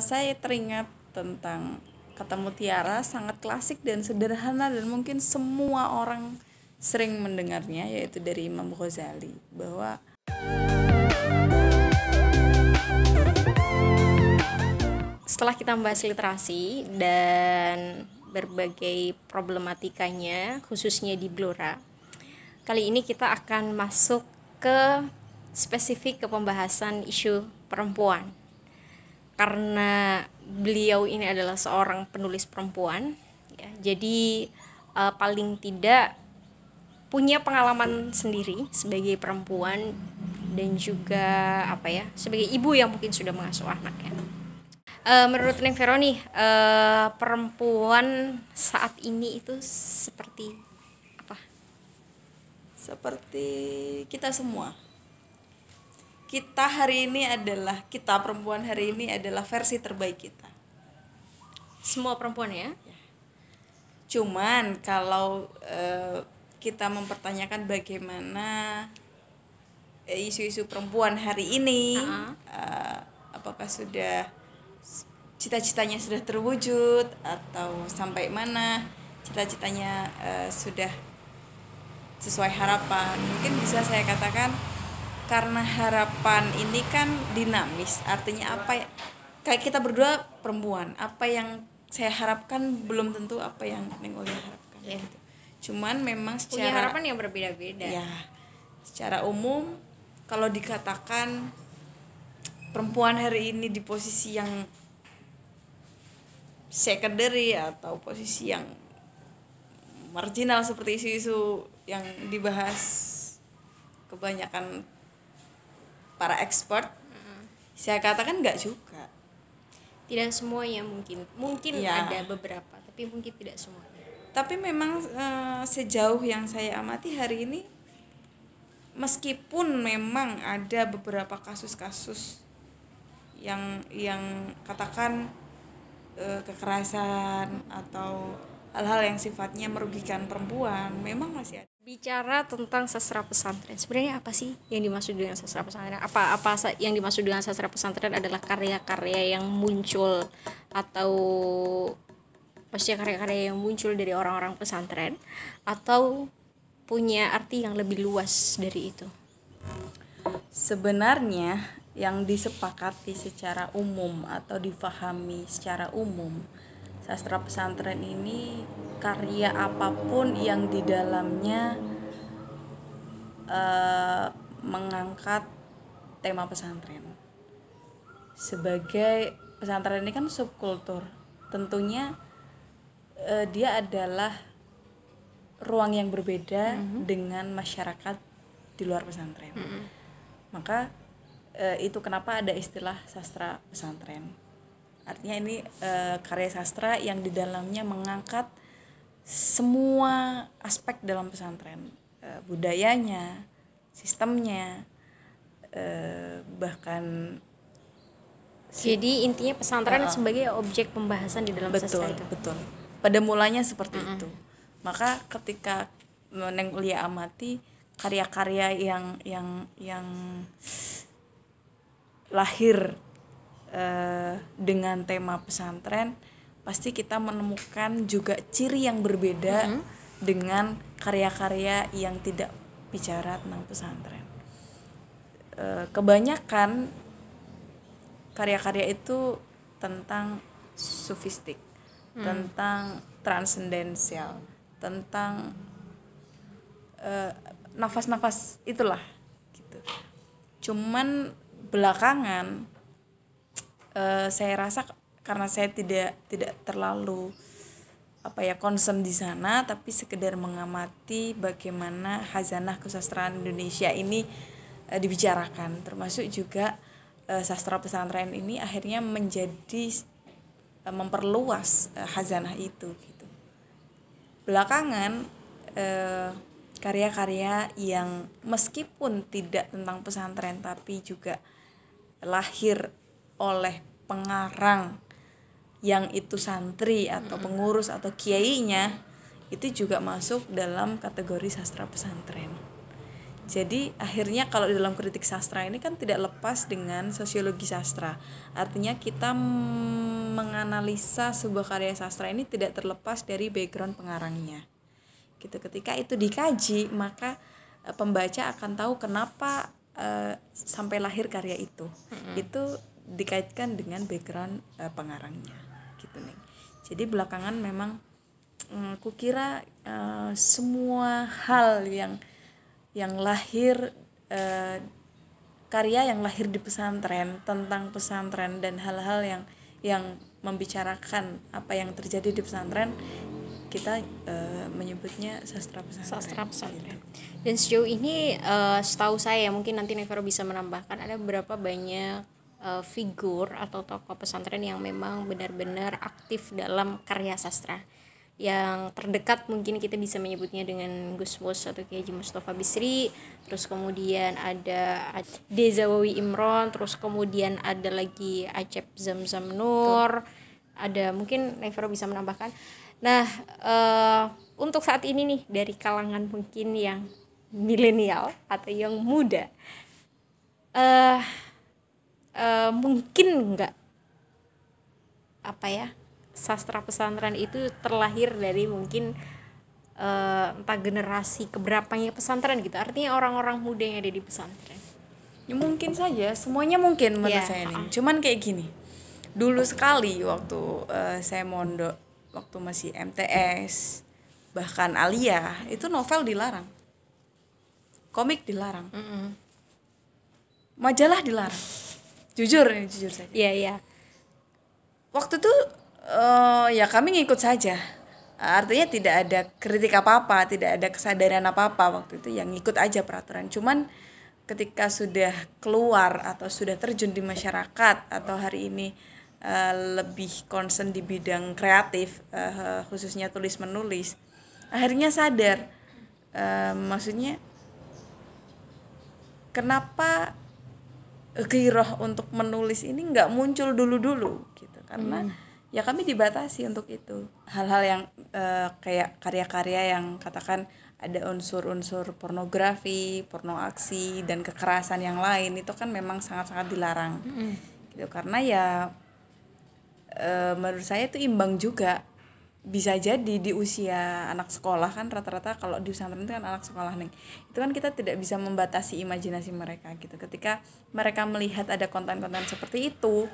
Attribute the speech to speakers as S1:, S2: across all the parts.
S1: saya teringat tentang kata mutiara, sangat klasik dan sederhana dan mungkin semua orang sering mendengarnya, yaitu dari Imam Ghazali, bahwa
S2: setelah kita membahas literasi dan berbagai problematikanya khususnya di Blora, kali ini kita akan masuk ke spesifik ke pembahasan isu perempuan, karena beliau ini adalah seorang penulis perempuan ya, jadi paling tidak punya pengalaman sendiri sebagai perempuan dan juga sebagai ibu yang mungkin sudah mengasuh anak ya. Menurut Neng Veroni, perempuan saat ini itu seperti apa?
S1: seperti kita semua. Kita perempuan hari ini adalah versi terbaik kita.
S2: Semua perempuan ya?
S1: Cuman kalau kita mempertanyakan bagaimana isu-isu perempuan hari ini, apakah sudah cita-citanya sudah terwujud atau sampai mana cita-citanya sudah sesuai harapan, mungkin bisa saya katakan karena harapan ini kan dinamis, artinya kayak kita berdua perempuan, apa yang saya harapkan belum tentu apa yang Neng Olia harapkan gitu. Cuman memang
S2: punya harapan yang berbeda-beda
S1: ya. Secara umum kalau dikatakan perempuan hari ini di posisi yang secondary atau posisi yang marginal seperti isu-isu yang dibahas kebanyakan para expert, saya katakan enggak juga.
S2: Tidak semuanya, mungkin ya. Ada beberapa, tapi mungkin tidak semuanya.
S1: Tapi memang sejauh yang saya amati hari ini, meskipun memang ada beberapa kasus-kasus yang katakan kekerasan atau hal-hal yang sifatnya merugikan perempuan, memang masih ada.
S2: Bicara tentang sastra pesantren, sebenarnya apa sih yang dimaksud dengan sastra pesantren? Apa yang dimaksud dengan sastra pesantren adalah karya-karya yang muncul atau maksudnya karya-karya yang muncul dari orang-orang pesantren, atau punya arti yang lebih luas dari itu?
S1: Sebenarnya yang disepakati secara umum atau difahami secara umum, sastra pesantren ini karya apapun yang di dalamnya mengangkat tema pesantren. Sebagai pesantren ini kan subkultur, tentunya dia adalah ruang yang berbeda dengan masyarakat di luar pesantren. Maka itu kenapa ada istilah sastra pesantren. Artinya ini karya sastra yang di dalamnya mengangkat semua aspek dalam pesantren, budayanya, sistemnya, bahkan.
S2: Jadi intinya pesantren sebagai objek pembahasan di dalam sastra itu.
S1: Betul. Pada mulanya seperti itu. Maka ketika Neng Ulia amati karya-karya yang lahir dengan tema pesantren, pasti kita menemukan juga ciri yang berbeda dengan karya-karya yang tidak bicara tentang pesantren. Kebanyakan karya-karya itu tentang sofistik, tentang transendensial, tentang nafas-nafas itulah gitu. Cuman belakangan saya rasa karena saya tidak terlalu concern di sana, tapi sekedar mengamati bagaimana khazanah kesastraan Indonesia ini dibicarakan, termasuk juga sastra pesantren ini akhirnya menjadi memperluas khazanah itu gitu. Belakangan karya-karya yang meskipun tidak tentang pesantren tapi juga lahir oleh pengarang yang itu santri atau pengurus atau kiainya, itu juga masuk dalam kategori sastra pesantren. Jadi akhirnya kalau di dalam kritik sastra ini kan tidak lepas dengan sosiologi sastra. Artinya kita menganalisa sebuah karya sastra ini tidak terlepas dari background pengarangnya. Gitu. Ketika itu dikaji, maka pembaca akan tahu kenapa sampai lahir karya itu. Itu dikaitkan dengan background pengarangnya. Gitu nih. Jadi belakangan memang kukira semua hal yang lahir karya yang lahir di pesantren, tentang pesantren dan hal-hal yang membicarakan apa yang terjadi di pesantren, kita menyebutnya sastra pesantren.
S2: Dan sejauh ini setahu saya, mungkin nanti Nevero bisa menambahkan, ada beberapa banyak figur atau tokoh pesantren yang memang benar-benar aktif dalam karya sastra. Yang terdekat mungkin kita bisa menyebutnya dengan Gus Mus atau Kiai Haji Mustafa Bisri, terus kemudian ada Dezawawi Imron, terus kemudian ada lagi Acep Zamzam Nur, ada mungkin Nevero bisa menambahkan. Nah, untuk saat ini nih dari kalangan mungkin yang milenial atau yang muda, mungkin enggak sastra pesantren itu terlahir dari mungkin entah generasi keberapanya pesantren gitu, artinya orang-orang muda yang ada di pesantren.
S1: Ya mungkin saja, semuanya mungkin menurut saya nih. Cuman kayak gini, dulu sekali waktu saya mondok, waktu masih MTS, bahkan Alia, itu novel dilarang, komik dilarang, majalah dilarang. Jujur saja.
S2: Iya.
S1: Waktu itu ya kami ngikut saja. Artinya tidak ada kritik apa-apa, tidak ada kesadaran apa-apa waktu itu, yang ngikut aja peraturan. Cuman ketika sudah keluar atau sudah terjun di masyarakat atau hari ini lebih concern di bidang kreatif, khususnya tulis menulis, akhirnya sadar, maksudnya kenapa gairah untuk menulis ini nggak muncul dulu gitu, karena ya kami dibatasi untuk itu. Hal-hal yang kayak karya-karya yang katakan ada unsur-unsur pornografi, porno aksi dan kekerasan yang lain, itu kan memang sangat-sangat dilarang. Gitu, karena ya menurut saya itu imbang juga. Bisa jadi di usia anak sekolah, kan rata-rata kalau di pesantren itu kan anak sekolah nih, itu kan kita tidak bisa membatasi imajinasi mereka gitu. Ketika mereka melihat ada konten-konten seperti itu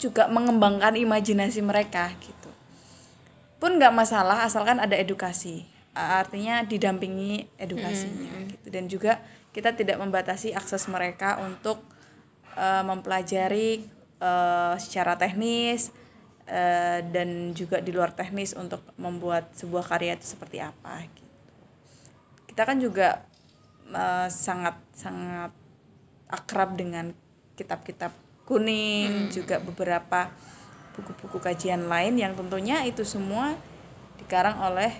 S1: juga mengembangkan imajinasi mereka gitu. Pun nggak masalah asalkan ada edukasi, artinya didampingi edukasinya gitu. Dan juga kita tidak membatasi akses mereka untuk mempelajari secara teknis dan juga di luar teknis untuk membuat sebuah karya itu seperti apa gitu. Kita kan juga sangat akrab dengan kitab-kitab kuning, juga beberapa buku-buku kajian lain yang tentunya itu semua dikarang oleh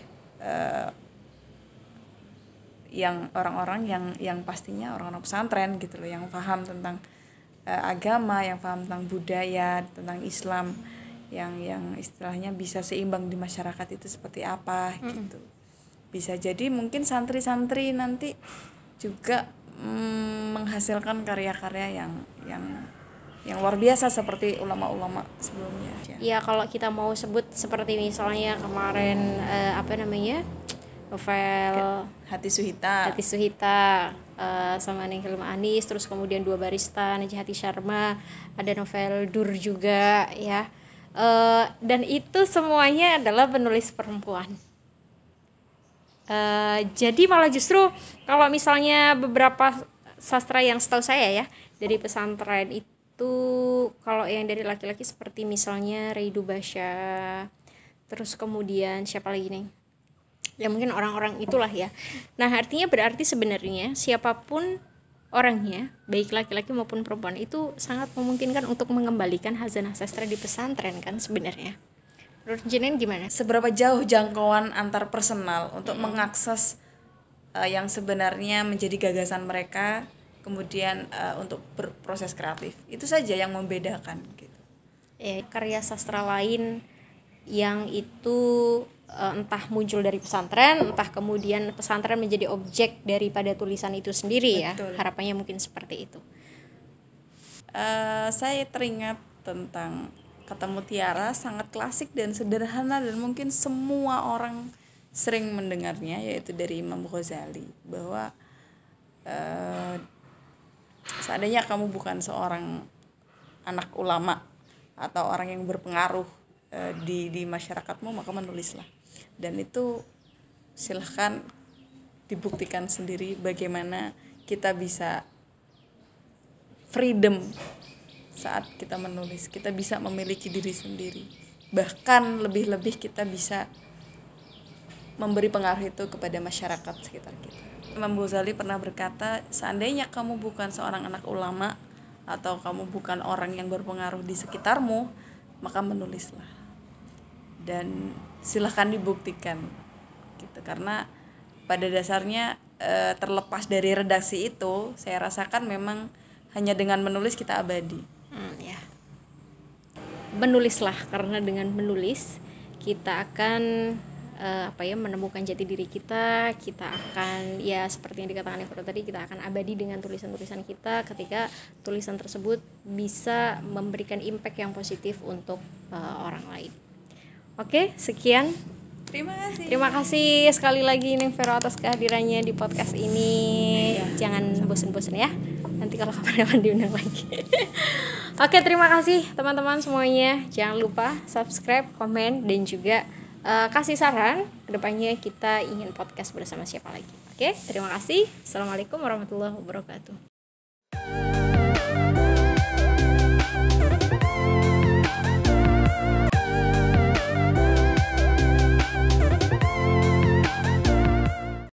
S1: yang orang-orang yang pastinya orang-orang pesantren gitu loh, yang paham tentang agama, yang paham tentang budaya, tentang Islam, yang istilahnya bisa seimbang di masyarakat itu seperti apa gitu. Bisa jadi mungkin santri-santri nanti juga menghasilkan karya-karya yang luar biasa seperti ulama-ulama sebelumnya.
S2: Ya kalau kita mau sebut seperti misalnya kemarin novel
S1: Hati Suhita
S2: sama Nengkel Anis, terus kemudian Dua Barista Najihati Sharma, ada novel Dur juga ya. Dan itu semuanya adalah penulis perempuan. Jadi malah justru kalau misalnya beberapa sastra yang setahu saya ya dari pesantren itu, kalau yang dari laki-laki seperti misalnya Reidu Basya, terus kemudian siapa lagi nih? Ya mungkin orang-orang itulah ya. Nah artinya berarti sebenarnya siapapun orangnya, baik laki-laki maupun perempuan, itu sangat memungkinkan untuk mengembalikan hazanah sastra di pesantren kan sebenarnya. Menurut Jenen gimana?
S1: Seberapa jauh jangkauan antar personal untuk mengakses yang sebenarnya menjadi gagasan mereka, kemudian untuk berproses kreatif, itu saja yang membedakan gitu.
S2: Karya sastra lain yang itu entah muncul dari pesantren, entah kemudian pesantren menjadi objek daripada tulisan itu sendiri.
S1: Betul.
S2: Ya. Harapannya mungkin seperti itu.
S1: Saya teringat tentang kata mutiara, sangat klasik dan sederhana dan mungkin semua orang sering mendengarnya, yaitu dari Imam Ghazali, bahwa seandainya kamu bukan seorang anak ulama atau orang yang berpengaruh di masyarakatmu, maka menulislah. Dan itu silahkan dibuktikan sendiri bagaimana kita bisa freedom saat kita menulis. Kita bisa memiliki diri sendiri, bahkan lebih-lebih kita bisa memberi pengaruh itu kepada masyarakat sekitar kita. Imam Ghazali pernah berkata, seandainya kamu bukan seorang anak ulama atau kamu bukan orang yang berpengaruh di sekitarmu, maka menulislah. Dan silahkan dibuktikan gitu. Karena pada dasarnya terlepas dari redaksi itu, saya rasakan memang hanya dengan menulis kita abadi.
S2: Ya. Menulislah, karena dengan menulis kita akan menemukan jati diri kita akan, ya seperti yang dikatakan Ifro tadi, kita akan abadi dengan tulisan-tulisan kita ketika tulisan tersebut bisa memberikan impact yang positif untuk orang lain. Oke, sekian. Terima kasih sekali lagi Neng Vero atas kehadirannya di podcast ini. Jangan bosan-bosan ya. Nanti kalau kapan-kapan diundang lagi. Oke, terima kasih teman-teman semuanya. Jangan lupa subscribe, komen, dan juga kasih saran kedepannya kita ingin podcast bersama siapa lagi. Oke, terima kasih. Assalamualaikum warahmatullahi wabarakatuh.